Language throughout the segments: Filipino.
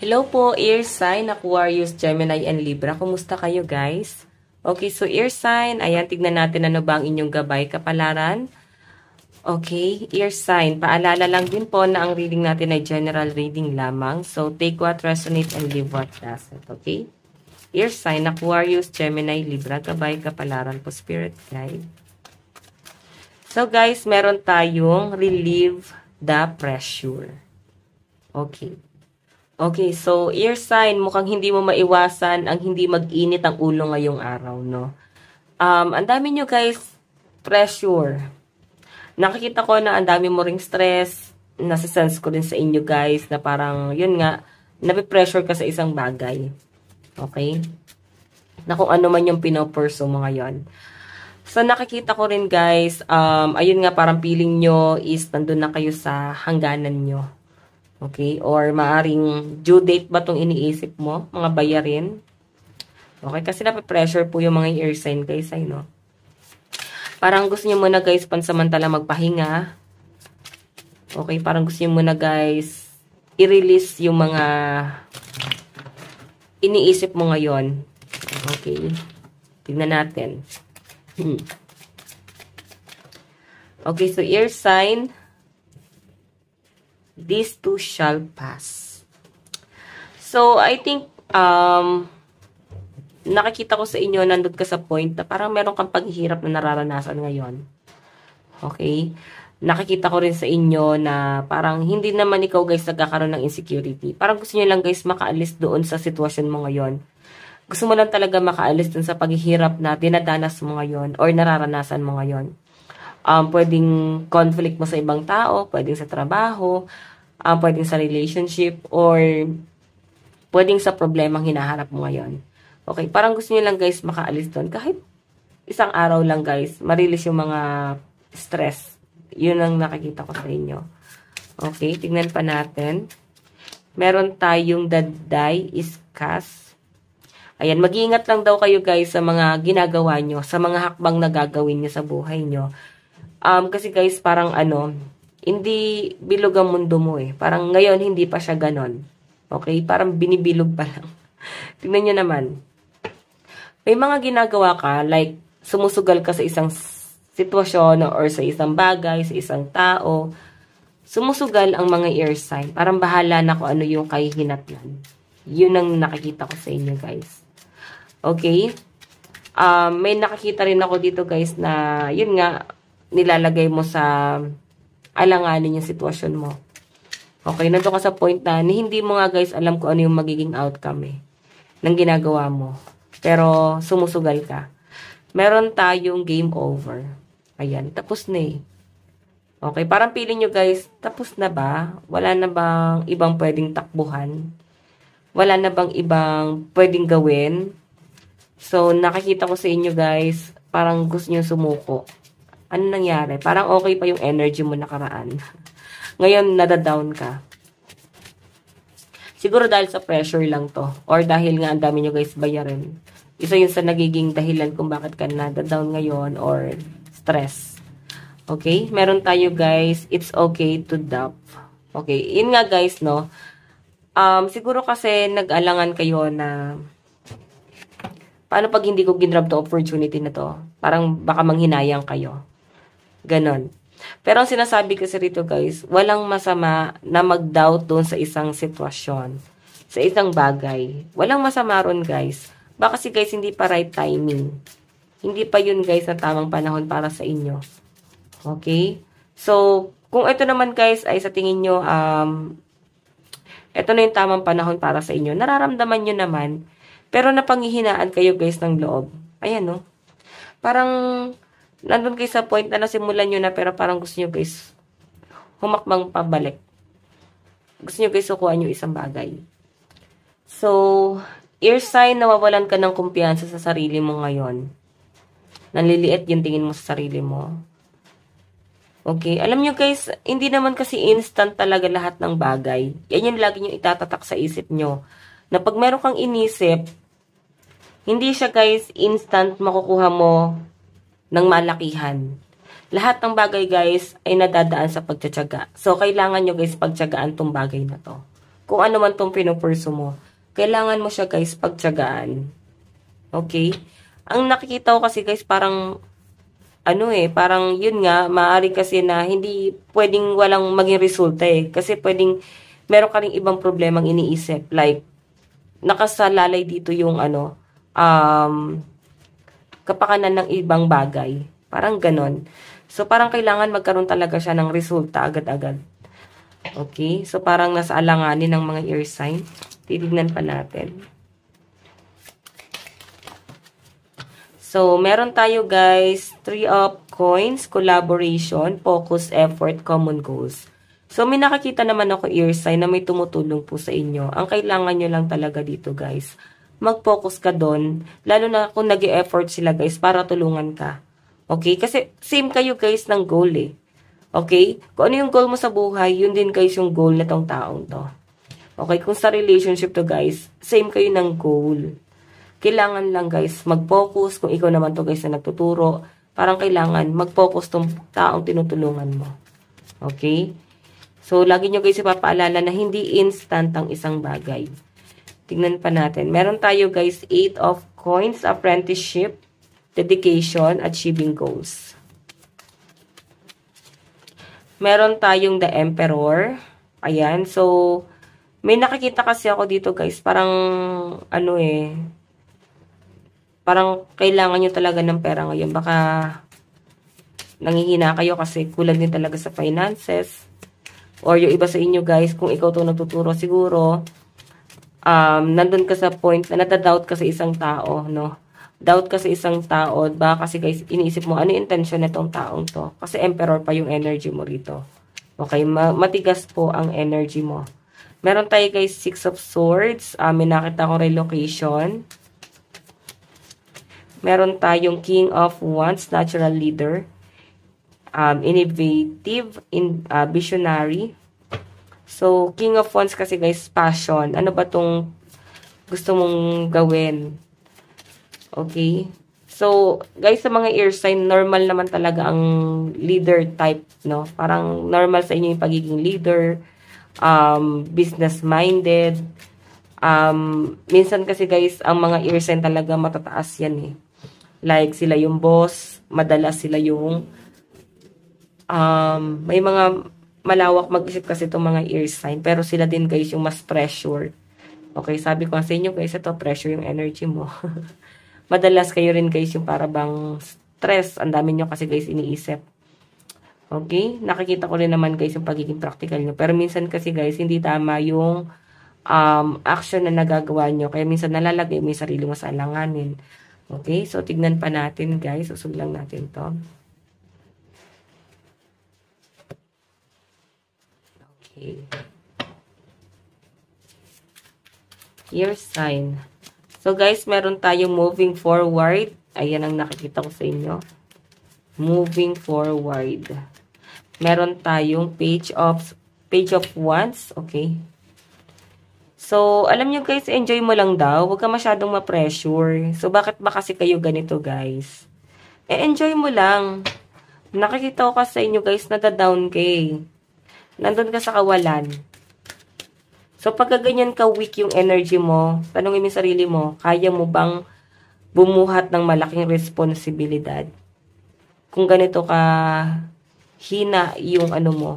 Hello po, Air Sign, Aquarius, Gemini, and Libra. Kumusta kayo, guys? Okay, so Air Sign, ayan, tignan natin ano ba ang inyong gabay, kapalaran. Okay, Air Sign, paalala lang din po na ang reading natin ay general reading lamang. So, take what resonates and leave what doesn't, okay? Air Sign, Aquarius, Gemini, Libra, gabay, kapalaran po, Spirit Guide. So, guys, meron tayong relieve the pressure. Okay. Okay, so air sign, mukhang hindi mo maiwasan ang hindi mag-init ang ulo ngayong araw, no? Ang dami nyo guys, pressure. Nakikita ko na ang dami mo ring stress. Nasa-sense ko rin sa inyo guys na parang, yun nga, napipressure ka sa isang bagay. Okay? Na kung ano man yung pinopurso mo ngayon. So, nakikita ko rin guys, ayun nga, parang feeling nyo is nandun na kayo sa hangganan nyo. Okay? Or maaring due date ba itong iniisip mo? Mga bayarin? Okay? Kasi nape-pressure po yung mga air sign guys, ay no? Parang gusto nyo muna guys pansamantala magpahinga. Okay? Parang gusto nyo muna guys i-release yung mga iniisip mo ngayon. Okay? Tignan natin. Okay, so air sign, these two shall pass. So, I think, nakikita ko sa inyo, nandun ka sa point na parang meron kang paghihirap na nararanasan ngayon. Okay? Nakikita ko rin sa inyo na parang hindi naman ikaw guys nagkakaroon ng insecurity. Parang gusto nyo lang guys makaalis doon sa sitwasyon mo ngayon. Gusto mo lang talaga makaalis doon sa paghihirap na dinadanas mo ngayon or nararanasan mo ngayon. Pwedeng conflict mo sa ibang tao, pwedeng sa trabaho, pwedeng sa relationship, or pwedeng sa problemang hinaharap mo ngayon. Okay, parang gusto niyo lang guys makaalis doon. Kahit isang araw lang guys, marilis yung mga stress. Yun ang nakikita ko sa inyo. Okay, tignan pa natin. Meron tayong the die is cast. Ayan, mag-iingat lang daw kayo guys sa mga ginagawa nyo, sa mga hakbang na gagawin nyo sa buhay nyo. Kasi guys, parang hindi bilog ang mundo mo eh. Parang ngayon, hindi pa siya ganon. Okay? Parang binibilog pa lang. Tingnan nyo naman. May mga ginagawa ka, like, sumusugal ka sa isang sitwasyon or sa isang bagay, sa isang tao. Sumusugal ang mga air sign. Parang bahala na kung ano yung kahihinatnan. Yun ang nakikita ko sa inyo, guys. Okay? May nakikita rin ako dito, guys, na, yun nga, nilalagay mo sa alanganin yung sitwasyon mo. Okay, nandun ka sa point na hindi mo nga guys alam kung ano yung magiging outcome ng ginagawa mo. Pero sumusugal ka. Meron tayong game over. Ayan, tapos na eh. Okay, parang feeling nyo guys, tapos na ba? Wala na bang ibang pwedeng takbuhan? Wala na bang ibang pwedeng gawin? So, nakikita ko sa inyo guys, parang gusto nyo sumuko. Ano nangyari? Parang okay pa yung energy mo nakaraan. Ngayon, nadadown ka. Siguro dahil sa pressure lang to. Or dahil nga ang dami nyo guys bayarin. Isa yun sa nagiging dahilan kung bakit ka nadadown ngayon or stress. Okay? Meron tayo guys, it's okay to doubt. Okay? Yun nga guys, no? Siguro kasi nag-alangan kayo na paano pag hindi ko ginrab to opportunity na to? Parang baka manghinayang kayo. Ganon. Pero ang sinasabi kasi rito guys, walang masama na mag-doubt doon sa isang sitwasyon, sa isang bagay. Walang masama ron guys. Baka kasi guys hindi pa right timing. Hindi pa yun guys na tamang panahon para sa inyo. Okay? So, kung ito naman guys ay sa tingin nyo, ito na yung tamang panahon para sa inyo. Nararamdaman nyo naman, pero napanghihinaan kayo guys ng loob. Ayan no. Parang nandun kayo sa point na nasimulan nyo na pero parang gusto nyo guys humakbang pabalik. Gusto nyo guys sukuhan yung isang bagay. So, air sign, nawawalan ka ng kumpiyansa sa sarili mo ngayon. Nanliliit yung tingin mo sa sarili mo. Okay, alam nyo guys, hindi naman kasi instant talaga lahat ng bagay. Yan yung lagi nyo itatatak sa isip nyo. Na pag meron kang inisip, hindi siya guys instant makukuha mo ng malakihan. Lahat ng bagay guys ay nadadaan sa pagtsatsaga. So, kailangan nyo guys pagtsagaan tong bagay na to. kung ano man tong pinupurso mo, kailangan mo siya guys pagtiyagaan. Okay? Ang nakikita ko kasi guys, parang, parang yun nga, maaari kasi na hindi pwedeng walang maging resulta eh. Kasi pwedeng, meron ka rin ibang problemang iniisip. Like, nakasalalay dito yung kapakanan ng ibang bagay. Parang ganon. So, parang kailangan magkaroon talaga siya ng resulta agad-agad. Okay? So, parang nasa alanganin ng mga air sign. Titignan pa natin. So, meron tayo guys, 3 of coins, collaboration, focus, effort, common goals. So, may nakakita naman ako air sign na may tumutulong po sa inyo. Ang kailangan nyo lang talaga dito guys, mag-focus ka doon, lalo na kung nag-e-effort sila guys para tulungan ka. Okay? Kasi same kayo guys ng goal eh. Okay? Kung ano yung goal mo sa buhay, yun din guys yung goal na tong taong to. Okay? Kung sa relationship to guys, same kayo ng goal. Kailangan lang guys, mag-focus. Kung ikaw naman to guys na nagtuturo, parang kailangan mag-focus tong taong tinutulungan mo. Okay? So, lagi nyo guys ipapaalala na hindi instant ang isang bagay. Tingnan pa natin. Meron tayo guys, 8 of coins, apprenticeship, dedication, achieving goals. Meron tayong the emperor. Ayan. So, may nakikita kasi ako dito guys. Parang, parang kailangan nyo talaga ng pera ngayon. Baka nangihina kayo kasi kulang din talaga sa finances. Or yung iba sa inyo guys, kung ikaw to nagtuturo siguro, nandun ka sa point na natadoubt ka sa isang tao, no? Doubt ka sa isang tao, baka kasi guys, iniisip mo, ano yung intention na tong taong to? Kasi emperor pa yung energy mo rito. Okay, matigas po ang energy mo. Meron tayo guys, 6 of swords. May nakita ko relocation. Meron tayong king of wands, natural leader. Innovative, visionary. So, king of wands kasi guys, passion. Ano ba tong gusto mong gawin? Okay? So, guys, sa mga air sign, normal naman talaga ang leader type, no? Parang normal sa inyo yung pagiging leader, business-minded. Minsan kasi guys, ang mga air sign talaga matataas yan eh. Like, sila yung boss, madalas sila yung may mga malawak mag-isip kasi itong mga air sign, pero sila din guys yung mas pressure. Okay, sabi ko sa inyo guys, ito pressure yung energy mo. Madalas kayo rin guys yung para bang stress, ang dami nyo kasi guys iniisip. Okay, nakikita ko rin naman guys yung pagiging practical nyo, pero minsan kasi guys hindi tama yung action na nagagawa nyo, kaya minsan nalalagay mo yung sarili mo sa alanganin. Okay, so tignan pa natin guys, usog lang natin to. Okay. Air sign. So guys, meron tayong moving forward. Ayan ang nakikita ko sa inyo. Moving forward. Meron tayong page of wands. Okay. So, alam nyo guys, enjoy mo lang daw. Huwag ka masyadong ma-pressure. So, bakit ba kasi kayo ganito guys? Enjoy mo lang. Nakikita ko kasi sa inyo guys, nada-down ka eh. Nandun ka sa kawalan. So, pagka ganyan ka weak yung energy mo, tanongin mo yung sarili mo, kaya mo bang bumuhat ng malaking responsibilidad? Kung ganito ka hina yung ano mo,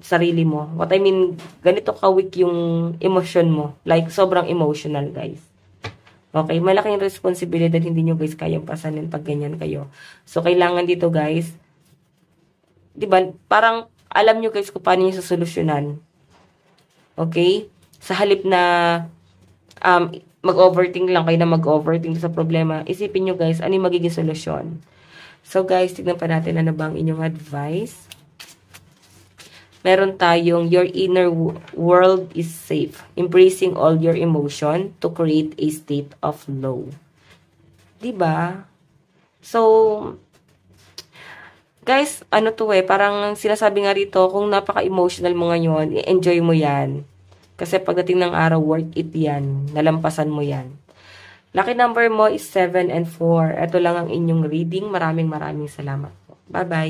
sarili mo. What I mean, ganito ka weak yung emotion mo. Like, sobrang emotional, guys. Okay, malaking responsibilidad, hindi nyo guys kayang pasanin pag ganyan kayo. So, kailangan dito guys, diba, parang alam nyo guys kung paano nyo sasolusyonan. Okay? Sa halip na mag-overthink lang kayo na mag-overthink sa problema, isipin nyo guys, ano yung magiging solusyon. So guys, tignan pa natin ano bang inyong advice. Meron tayong, your inner world is safe. Embracing all your emotion to create a state of flow. Diba? So, guys, ano to eh, parang sinasabi nga rito, kung napaka-emotional mo ngayon, i-enjoy mo yan. Kasi pagdating ng araw, worth it yan. Nalampasan mo yan. Lucky number mo is 7 and 4. Ito lang ang inyong reading. Maraming salamat po. Bye-bye.